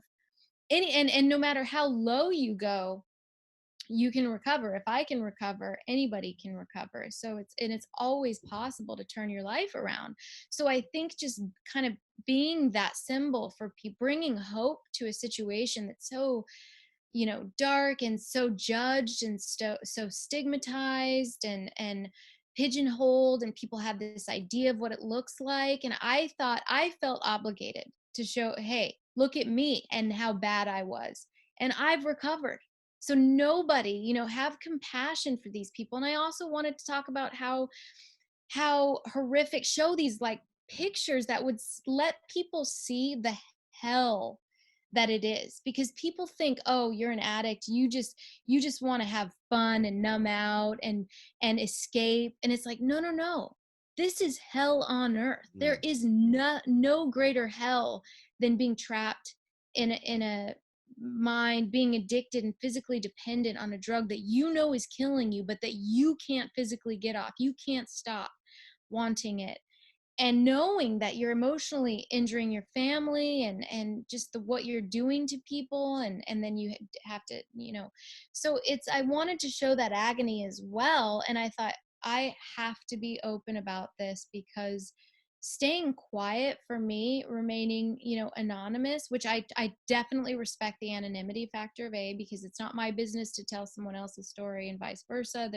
and no matter how low you go, you can recover. If I can recover, anybody can recover. So it's always possible to turn your life around. So I think just kind of being that symbol for bringing hope to a situation that's so dark and so judged and so stigmatized and pigeonholed, and people have this idea of what it looks like. And I felt obligated to show, hey, look at me and how bad I was, and I've recovered. So nobody, have compassion for these people. And I also wanted to talk about how horrific, show these like pictures that would let people see the hell that it is. Because people think, oh, you're an addict, you just want to have fun and numb out and escape. And it's like, no, no, no, this is hell on earth. There Mm. is no greater hell than being trapped in a mind, being addicted and physically dependent on a drug that is killing you, but that you can't physically get off. You can't stop wanting it, and knowing that you're emotionally injuring your family and just what you're doing to people, and then you have to, so I wanted to show that agony as well. And I thought, I have to be open about this because staying quiet for me, remaining, anonymous, which I definitely respect the anonymity factor of A, because it's not my business to tell someone else's story and vice versa.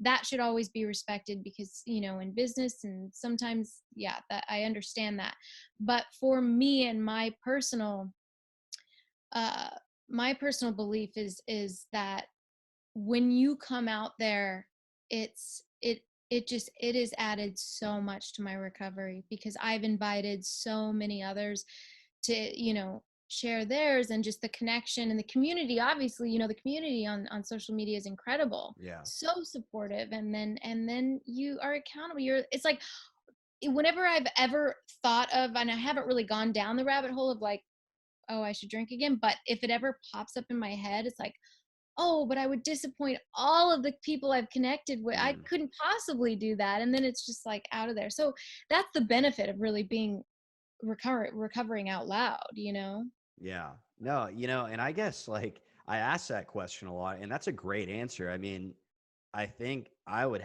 That should always be respected, because, in business, and sometimes, yeah, that I understand that. But for me and uh my personal belief is that when you come out there, it is added so much to my recovery, because I've invited so many others to, share theirs, and just the connection and the community. Obviously, the community on social media is incredible, Yeah. so supportive. And then you are accountable. It's like, whenever I've ever thought of, and I haven't really gone down the rabbit hole of like, oh, I should drink again, but if it ever pops up in my head, it's like, oh, but I would disappoint all of the people I've connected with. I Mm. couldn't possibly do that. And then it's just like out of there. So that's the benefit of really being recovering out loud. Yeah. No, and I guess like I ask that question a lot, and that's a great answer. I mean, I think I would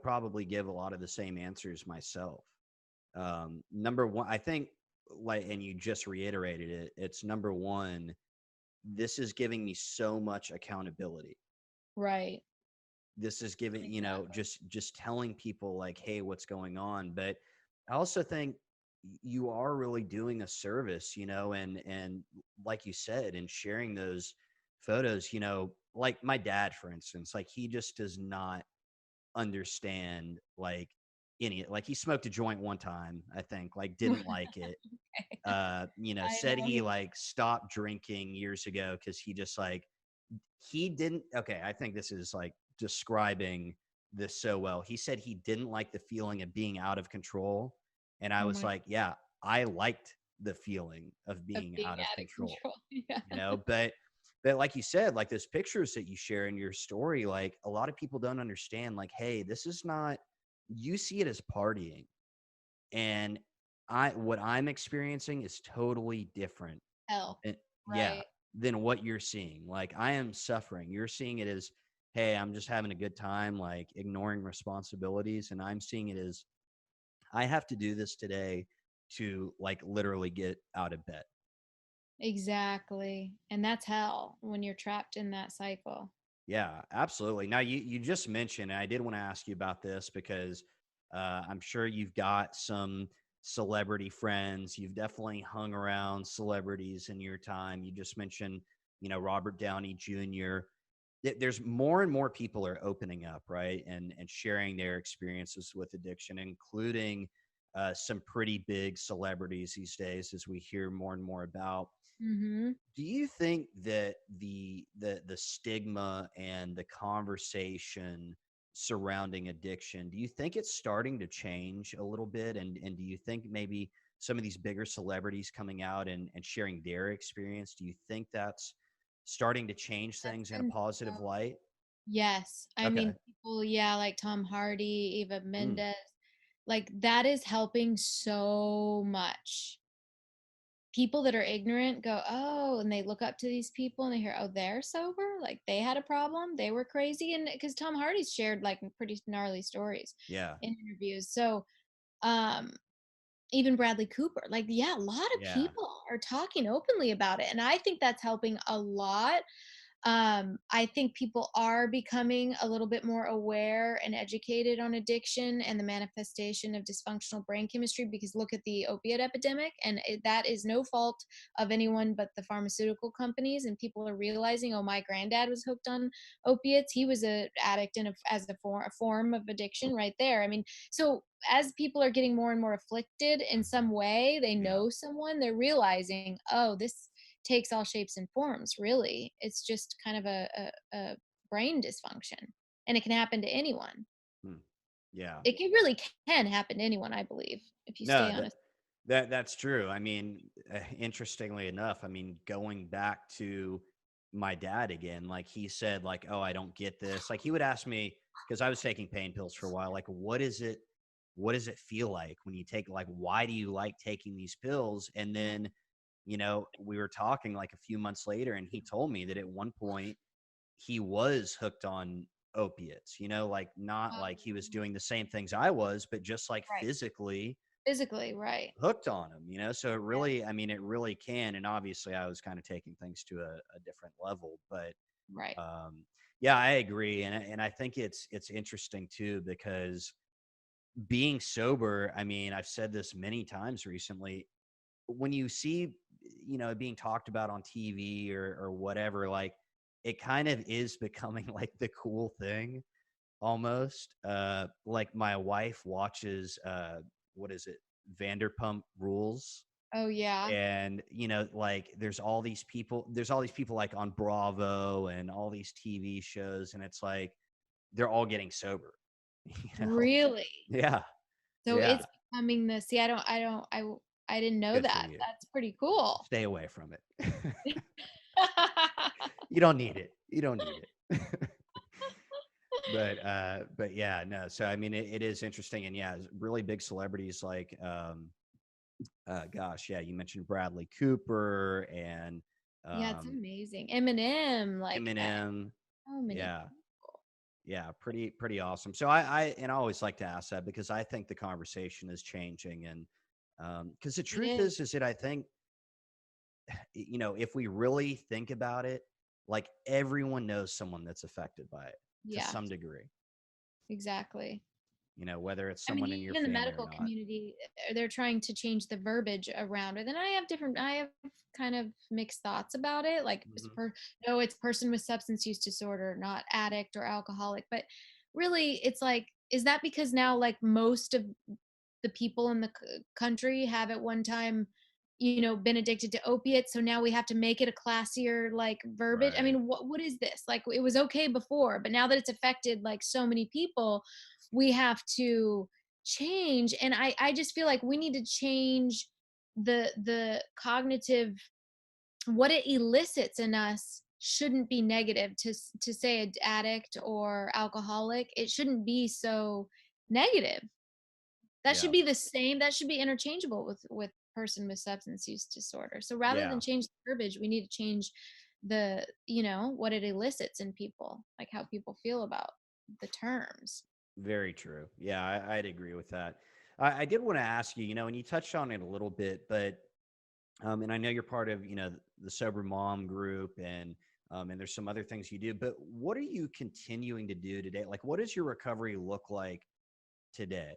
probably give a lot of the same answers myself. Number one, I think, like, and you just reiterated it, it's number one, this is giving me so much accountability. Right. This is giving, Exactly. just telling people like, hey, what's going on. But I also think you are really doing a service, and like you said, and sharing those photos, like my dad, for instance, like he just does not understand like like he smoked a joint one time, I think, like didn't like it. I Said know he he. like stopped drinking years ago because he just like he didn't okay, I think this is like describing this so well. He said he didn't like the feeling of being out of control. And I Oh was my, like, yeah, I liked the feeling of of being being out of out of control, control. Yeah. but like you said, like those pictures that you share in your story, like a lot of people don't understand, like, hey, this is not, you see it as partying. And what I'm experiencing is totally different. Hell. And yeah, Right. than what you're seeing. Like I am suffering. You're seeing it as, hey, I'm just having a good time, like ignoring responsibilities. And I'm seeing it as I have to do this today to like literally get out of bed. Exactly. And that's hell when you're trapped in that cycle. Yeah, absolutely. Now you just mentioned, and I did want to ask you about this because I'm sure you've got some celebrity friends. You've definitely hung around celebrities in your time. You just mentioned, Robert Downey Jr. There's more and more people are opening up, right, and sharing their experiences with addiction, including some pretty big celebrities these days, as we hear more and more about. Mm-hmm. Do you think that the stigma and the conversation surrounding addiction, do you think it's starting to change a little bit? And do you think maybe some of these bigger celebrities coming out and sharing their experience, do you think that's starting to change That's things in a been positive light? Yes. I Okay. mean, people, yeah, like Tom Hardy, Eva Mm, Mendes, like that is helping so much. People that are ignorant go, oh, and they look up to these people and they hear, oh, they're sober. Like they had a problem. They were crazy. And because Tom Hardy's shared like pretty gnarly stories yeah. in interviews. So, um, even Bradley Cooper, like, yeah, a lot of Yeah. people are talking openly about it. And I think that's helping a lot. I think people are becoming a little bit more aware and educated on addiction and the manifestation of dysfunctional brain chemistry, because look at the opiate epidemic, and that is no fault of anyone but the pharmaceutical companies. And people are realizing, oh, my granddad was hooked on opiates. He was an addict as a form of addiction right there. I mean, so as people are getting more and more afflicted in some way, they Yeah. know someone, they're realizing, oh, this takes all shapes and forms, really. It's just kind of a brain dysfunction, and it can happen to anyone. Hmm. Yeah. Really can happen to anyone, I believe, if you stay No, on a. that's true. I mean, interestingly enough, I mean, going back to my dad again, like he said, like, "Oh, I don't get this." Like he would ask me because I was taking pain pills for a while, like, "What is it? What does it feel like when you take? Like, why do you like taking these pills?" And then, we were talking like a few months later, and he told me that at one point he was hooked on opiates, like not like he was Um, doing the same things I was, but just like right. physically Physically, right. hooked on them, so it Yeah. really, I mean, it really can. And obviously I was kind of taking things to a different level, but Right. um yeah, I agree. And I think it's interesting too, because being sober, I mean, I've said this many times recently, when you see, it being talked about on TV or whatever, like it kind of is becoming like the cool thing almost. Like my wife watches what is it? Vanderpump Rules. Oh yeah. And like there's all these people like on Bravo and all these TV shows, and it's like they're all getting sober. you know Really? yeah, So yeah. it's becoming the see, I didn't know Good for that. you. That's pretty cool. Stay away from it. You don't need it. You don't need it. But yeah, no. So I mean, it is interesting. And yeah, really big celebrities like gosh, yeah, you mentioned Bradley Cooper and Yeah, it's um amazing. Eminem, like Eminem. so many Yeah. people. Yeah, pretty awesome. So I always like to ask that, because I think the conversation is changing. And because the It truth is. is that I think, if we really think about it, like everyone knows someone that's affected by it to Yeah, some degree, exactly. whether it's I mean, someone in your even the family or medical not. community, they're trying to change the verbiage around it. And I have kind of mixed thoughts about it. Like, Hmm. no, it's person with substance use disorder, not addict or alcoholic. But really, it's like, is that because now, like, most of the people in the country have at one time, been addicted to opiates? So now we have to make it a classier, like, verbiage. I Right. mean, what is this? Like, it was okay before, but now that it's affected, like, so many people, we have to change. And I just feel like we need to change the cognitive, what it elicits in us shouldn't be negative. To say an addict or alcoholic, it shouldn't be so negative. That should Yeah. be the same, that should be interchangeable with person with substance use disorder. So rather than Yeah. change the verbiage, we need to change what it elicits in people, like how people feel about the terms. Very true. Yeah, I'd agree with that. I did want to ask you, and you touched on it a little bit, but and I know you're part of, the sober mom group, and there's some other things you do, but what are you continuing to do today? Like, what does your recovery look like today?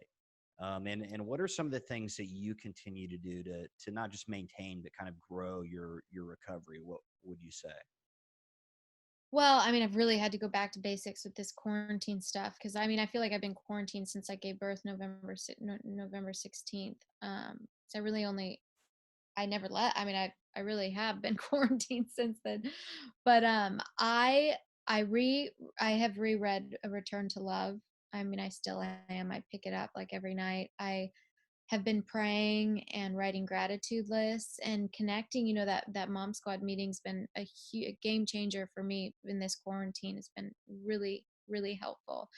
And what are some of the things that you continue to do to not just maintain, but kind of grow your recovery? What would you say? Well, I mean, I've really had to go back to basics with this quarantine stuff, because I mean, I feel like I've been quarantined since I gave birth November 16th. So I really only I never let I mean, I really have been quarantined since then. But I have reread A Return to Love. I mean, I still am. I pick it up like every night. I have been praying and writing gratitude lists and connecting. That mom squad meeting's been a game changer for me in this quarantine. It's been really, really helpful.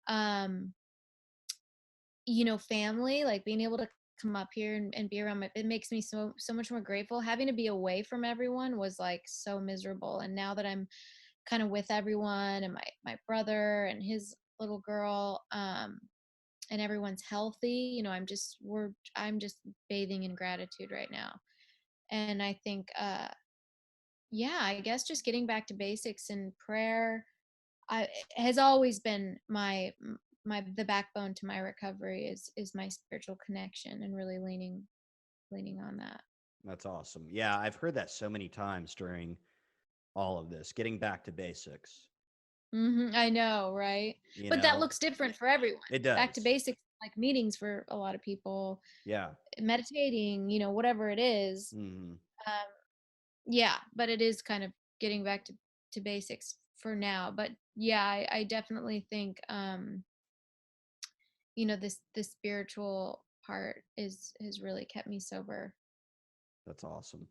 um Family, like being able to come up here and be around it makes me so much more grateful. Having to be away from everyone was like so miserable, and now that I'm kind of with everyone, and my brother and his little girl, and everyone's healthy, I'm just bathing in gratitude right now. And I think yeah, I guess just getting back to basics and prayer, I has always been my the backbone to my recovery is my spiritual connection, and really leaning on that. That's awesome. Yeah, I've heard that so many times during all of this, getting back to basics. I know, right? You But that know, looks different for everyone. it Back to does. basics, like meetings for a lot of people, Yeah. meditating, whatever it is. Hmm. Um, yeah, but it is kind of getting back to basics for now. But yeah, I definitely think this spiritual part is has really kept me sober. That's awesome.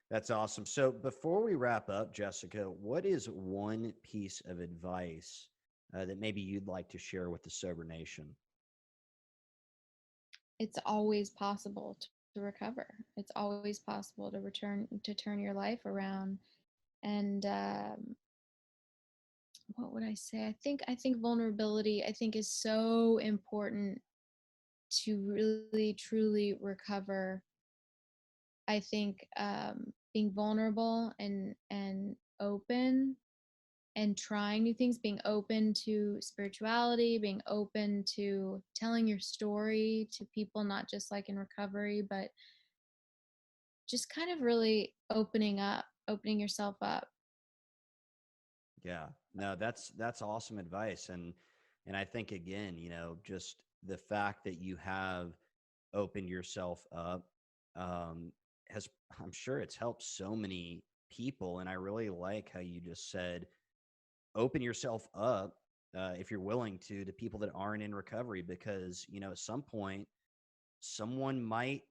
That's awesome. So before we wrap up, Jessica, what is one piece of advice that maybe you'd like to share with the sober nation? It's always possible to recover. It's always possible to turn your life around. And what would I say? I think vulnerability, I think, is so important to really truly recover. I think being vulnerable and open and trying new things, being open to spirituality, being open to telling your story to people, not just like in recovery, but just kind of really opening yourself up. Yeah, no, that's awesome advice. And I think, again, just the fact that you have opened yourself up, has, I'm sure it's helped so many people. And I really like how you just said, open yourself up, if you're willing to people that aren't in recovery, because, at some point someone might,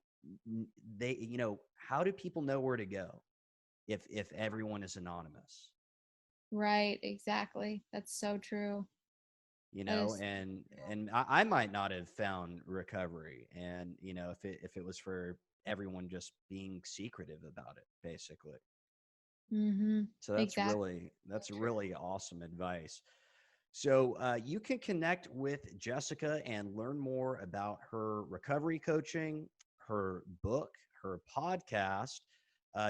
how do people know where to go if everyone is anonymous? Right, exactly. That's so true. That is, And I might not have found recovery, and if it was for everyone just being secretive about it, basically. So exactly. that's really awesome advice. So you can connect with Jessica and learn more about her recovery coaching, her book, her podcast.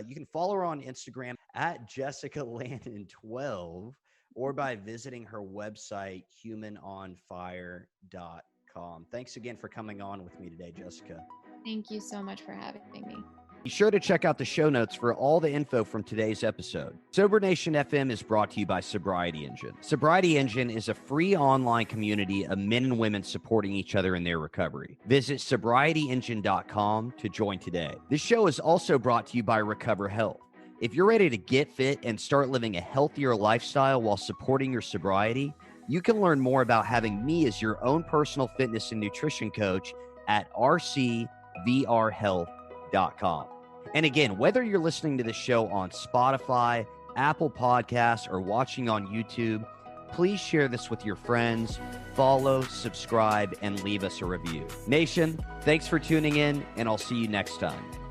You can follow her on Instagram at Jessica Landon 12, or by visiting her website, humanonfire.com. Thanks again for coming on with me today, Jessica. Thank you so much for having me. Be sure to check out the show notes for all the info from today's episode. Sober Nation FM is brought to you by Sobriety Engine. Sobriety Engine is a free online community of men and women supporting each other in their recovery. Visit sobrietyengine.com to join today. This show is also brought to you by Recover Health. If you're ready to get fit and start living a healthier lifestyle while supporting your sobriety, you can learn more about having me as your own personal fitness and nutrition coach at rcvrhealth.com. And again, whether you're listening to the show on Spotify, Apple Podcasts, or watching on YouTube, please share this with your friends, follow, subscribe, and leave us a review. Nation, thanks for tuning in, and I'll see you next time.